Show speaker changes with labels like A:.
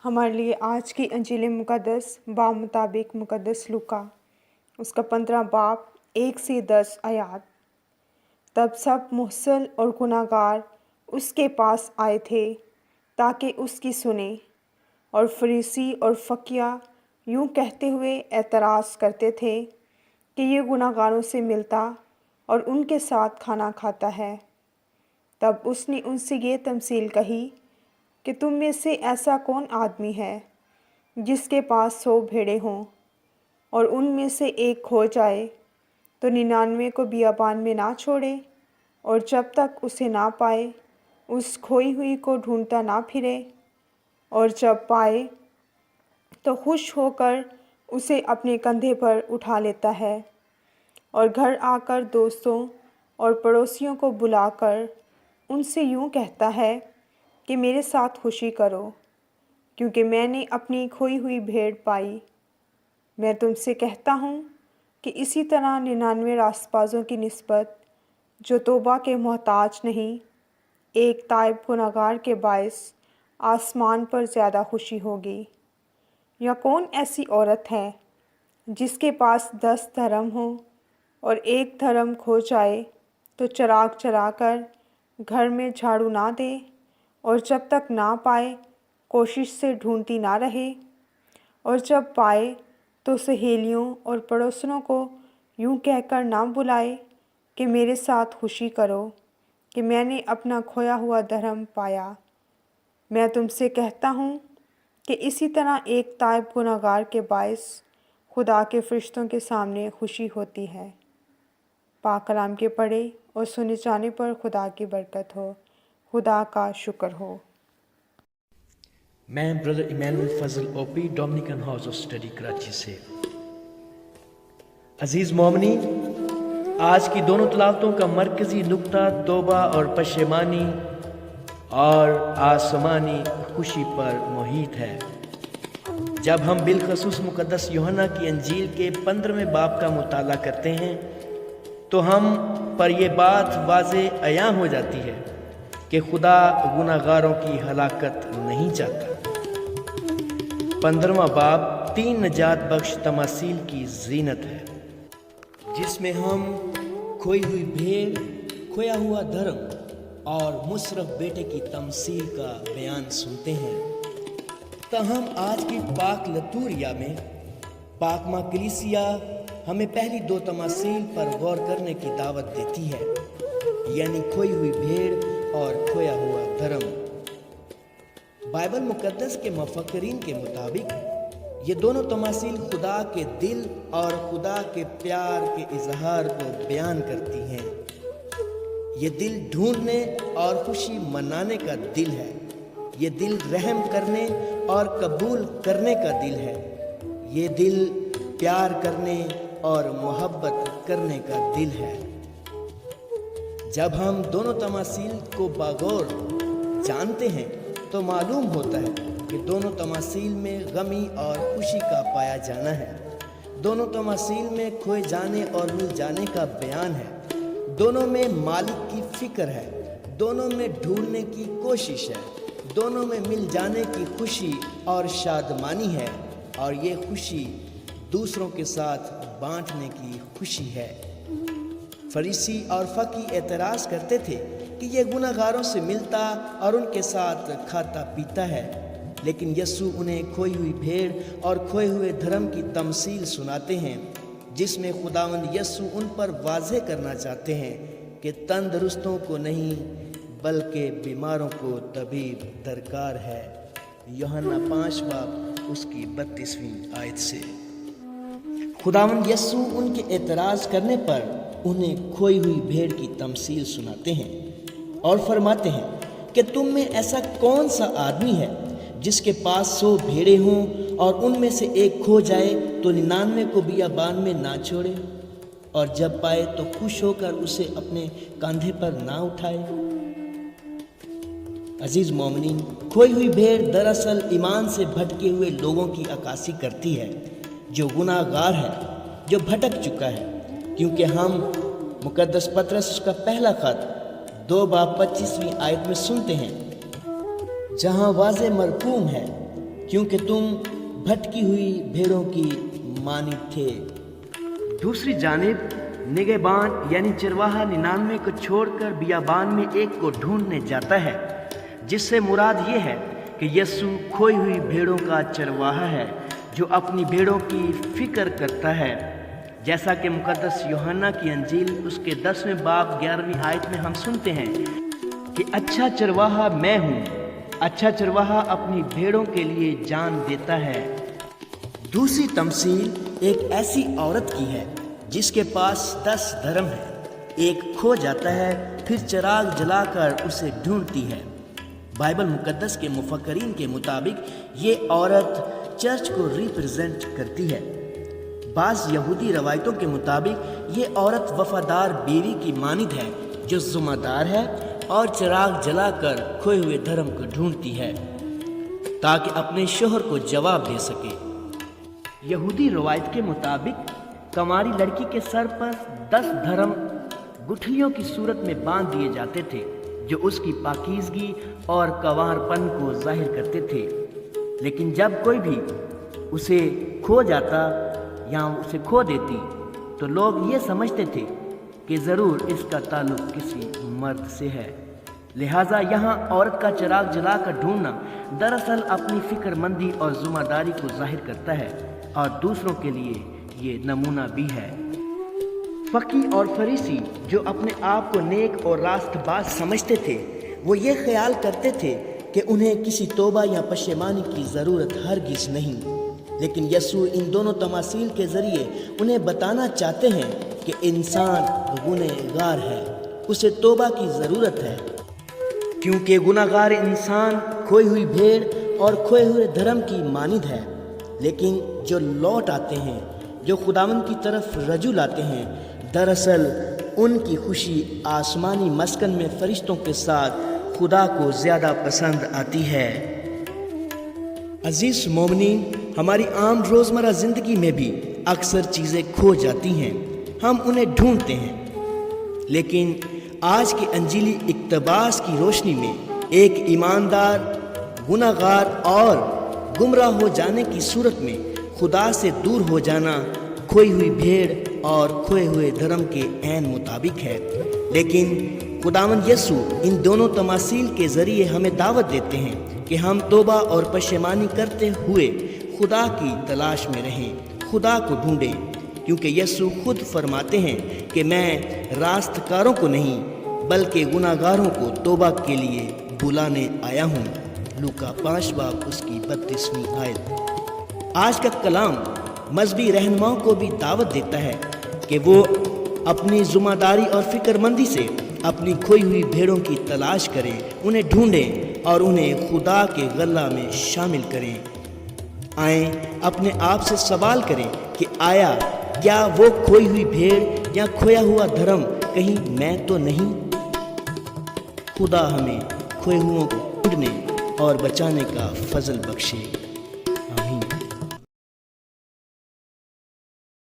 A: हमारे लिए आज की अंजील मुक़द्दस बामुताबिक मुक़द्दस लूका उसका 15 बाब 1 से 10 आयात। तब सब मुहसिन और गुनाहगार उसके पास आए थे ताकि उसकी सुने, और फरीसी और फ़कीहा यूँ कहते हुए एतराज़ करते थे कि ये गुनाहगारों से मिलता और उनके साथ खाना खाता है। तब उसने उनसे ये तमसील कही कि तुम में से ऐसा कौन आदमी है जिसके पास 100 भेड़ें हों और उनमें से एक खो जाए तो 99 को बियाबान में ना छोड़े, और जब तक उसे ना पाए उस खोई हुई को ढूंढता ना फिरे, और जब पाए तो खुश होकर उसे अपने कंधे पर उठा लेता है, और घर आकर दोस्तों और पड़ोसियों को बुलाकर उनसे यूँ कहता है कि मेरे साथ खुशी करो, क्योंकि मैंने अपनी खोई हुई भेड़ पाई। मैं तुमसे कहता हूँ कि इसी तरह 99 रास्तबाजों की निस्बत जो तौबा के मोहताज नहीं, एक ताइब गुनहगार के बायस आसमान पर ज़्यादा खुशी होगी। या कौन ऐसी औरत है जिसके पास 10 धर्म हो और एक धर्म खो जाए तो चिराग जलाकर घर में झाड़ू ना दे, और जब तक ना पाए कोशिश से ढूंढती ना रहे, और जब पाए तो सहेलियों और पड़ोसनों को यूँ कहकर ना बुलाए कि मेरे साथ खुशी करो कि मैंने अपना खोया हुआ धर्म पाया। मैं तुमसे कहता हूँ कि इसी तरह एक ताइब गुनहगार के बायस खुदा के फरिश्तों के सामने खुशी होती है। पाक कलाम के पढ़े और सुने जाने पर खुदा की बरकत हो। खुदा का शुक्र हो।
B: मैं brother Emmanuel Fazal OP, Dominican house of study Karachi से। अजीज़ मोमनी, आज की दोनों तलावतों का मरकज़ी नुक्ता तौबा और पशेमानी और आसमानी खुशी पर मुहित है। जब हम बिलखसूस मुक़द्दस यूहन्ना की अंजील के 15वें बाब का मुताला करते हैं तो हम पर यह बात वाज़े अयां हो जाती है कि खुदा गुनाहगारों की हलाकत नहीं चाहता। 15वां बाब 3 नजात बख्श तमासील की जीनत है, जिसमें हम खोई हुई भेड़, खोया हुआ धर्म और मुशर्रफ बेटे की तमसील का बयान सुनते हैं। तहम आज की पाक लतूरिया में पाक माँ कलीसिया हमें पहली 2 तमासील पर गौर करने की दावत देती है, यानी खोई हुई भेड़ और खोया हुआ धर्म। बाइबल मुकद्दस के मुफक्किरीन के मुताबिक ये दोनों तमासील खुदा के दिल और खुदा के प्यार के इजहार को बयान करती हैं। ये दिल ढूंढने और खुशी मनाने का दिल है। ये दिल रहम करने और कबूल करने का दिल है। ये दिल प्यार करने और मोहब्बत करने का दिल है। जब हम दोनों तमासील को बागौर जानते हैं तो मालूम होता है कि दोनों तमासील में गमी और खुशी का पाया जाना है। दोनों तमासील में खोए जाने और मिल जाने का बयान है। दोनों में मालिक की फिक्र है। दोनों में ढूंढने की कोशिश है। दोनों में मिल जाने की खुशी और शादमानी है, और ये खुशी दूसरों के साथ बांटने की खुशी है। फरीसी और फकी एतराज़ करते थे कि ये गुनाहगारों से मिलता और उनके साथ खाता पीता है, लेकिन यस्सु उन्हें खोई हुई भेड़ और खोए हुए धर्म की तमसील सुनाते हैं, जिसमें खुदावंद यस्सु उन पर वाज़े करना चाहते हैं कि तंदुरुस्तों को नहीं बल्कि बीमारों को तबीब दरकार है। यूहन्ना 5 बाब उसकी 32वीं आयत से। खुदावंद यस्सु उनके एतराज़ करने पर उन्हें खोई हुई भेड़ की तमसील सुनाते हैं और फरमाते हैं कि तुम में ऐसा कौन सा आदमी है जिसके पास 100 भेड़ें हों और उनमें से एक खो जाए तो 99 को बियाबान में ना छोड़े, और जब पाए तो खुश होकर उसे अपने कंधे पर ना उठाए। अजीज मोमिनीन, खोई हुई भेड़ दरअसल ईमान से भटके हुए लोगों की अक्कासी करती है, जो गुनाहगार है, जो भटक चुका है, क्योंकि हम मुकद्दस पतरस उसका पहला खत 2 बाब 25वीं आयत में सुनते हैं, जहाँ वाज़े मरकूम है क्योंकि तुम भटकी हुई भेड़ों की मानी थे। दूसरी जानिब निगहबान यानी चरवाहा 99 को छोड़कर बियाबान में एक को ढूंढने जाता है, जिससे मुराद ये है कि यीशु खोई हुई भेड़ों का चरवाहा है जो अपनी भेड़ों की फिक्र करता है। जैसा कि मुकद्दस यूहन्ना की अंजील उसके 10वें बाब 11वीं आयत में हम सुनते हैं कि अच्छा चरवाहा मैं हूँ, अच्छा चरवाहा अपनी भेड़ों के लिए जान देता है। दूसरी तमसील एक ऐसी औरत की है जिसके पास 10 धर्म है। एक खो जाता है, फिर चिराग जलाकर उसे ढूंढती है। बाइबल मुकद्दस के मुफक्करीन के मुताबिक ये औरत चर्च को रिप्रेजेंट करती है। बाज़ यहूदी रवायतों के मुताबिक ये औरत वफादार बीवी की मानिद है जो ज़िम्मेदार है और चिराग जलाकर खोए हुए धर्म को ढूंढती है ताकि अपने शोहर को जवाब दे सके। यहूदी रवायत के मुताबिक कंवारी लड़की के सर पर 10 धर्म गुठलियों की सूरत में बांध दिए जाते थे जो उसकी पाकीज़गी और कंवारपन को जाहिर करते थे। लेकिन जब कोई भी उसे खो जाता या उसे खो देती तो लोग ये समझते थे कि ज़रूर इसका ताल्लुक किसी मर्द से है। लिहाजा यहाँ औरत का चिराग जलाकर ढूंढना दरअसल अपनी फिक्रमंदी और ज़िम्मेदारी को जाहिर करता है और दूसरों के लिए ये नमूना भी है। फकी और फरीसी जो अपने आप को नेक और रास्तबाज समझते थे, वो ये ख्याल करते थे कि उन्हें किसी तौबा या पशेमानी की ज़रूरत हरगिज़ नहीं। लेकिन यीशु इन दोनों तमासील के ज़रिए उन्हें बताना चाहते हैं कि इंसान गुनहगार है, उसे तौबा की ज़रूरत है, क्योंकि गुनहगार इंसान खोई हुई भेड़ और खोए हुए धर्म की मानिद है। लेकिन जो लौट आते हैं, जो खुदावंद की तरफ रजू लाते हैं, दरअसल उनकी खुशी आसमानी मस्कन में फरिश्तों के साथ खुदा को ज़्यादा पसंद आती है। अजीज़ मोमिनीन, हमारी आम रोज़मर्रा ज़िंदगी में भी अक्सर चीज़ें खो जाती हैं, हम उन्हें ढूंढते हैं। लेकिन आज की अंजीली इक़्तिबास की रोशनी में एक ईमानदार गुनहगार और गुमराह हो जाने की सूरत में खुदा से दूर हो जाना खोई हुई भेड़ और खोए हुए धर्म के ऐन मुताबिक है। लेकिन खुदावंद यीशु इन दोनों तमासील के ज़रिए हमें दावत देते हैं कि हम तौबा और पशेमानी करते हुए खुदा की तलाश में रहें, खुदा को ढूंढें, क्योंकि यीशु खुद फरमाते हैं कि मैं रास्तकारों को नहीं बल्कि गुनाहगारों को तौबा के लिए बुलाने आया हूँ। लूका 5 बाब उसकी 32वीं आयत। आज का कलाम मजहबी रहनुमाओं को भी दावत देता है कि वो अपनी ज़िम्मेदारी और फिक्रमंदी से अपनी खोई हुई भेड़ों की तलाश करें, उन्हें ढूंढें और उन्हें खुदा के गल्ला में शामिल करें। आएँ अपने आप से सवाल करें कि आया क्या वो खोई हुई भेड़ या खोया हुआ धर्म कहीं मैं तो नहीं। खुदा हमें खोए हुओं को ढूंढने और बचाने का फजल बख्शे।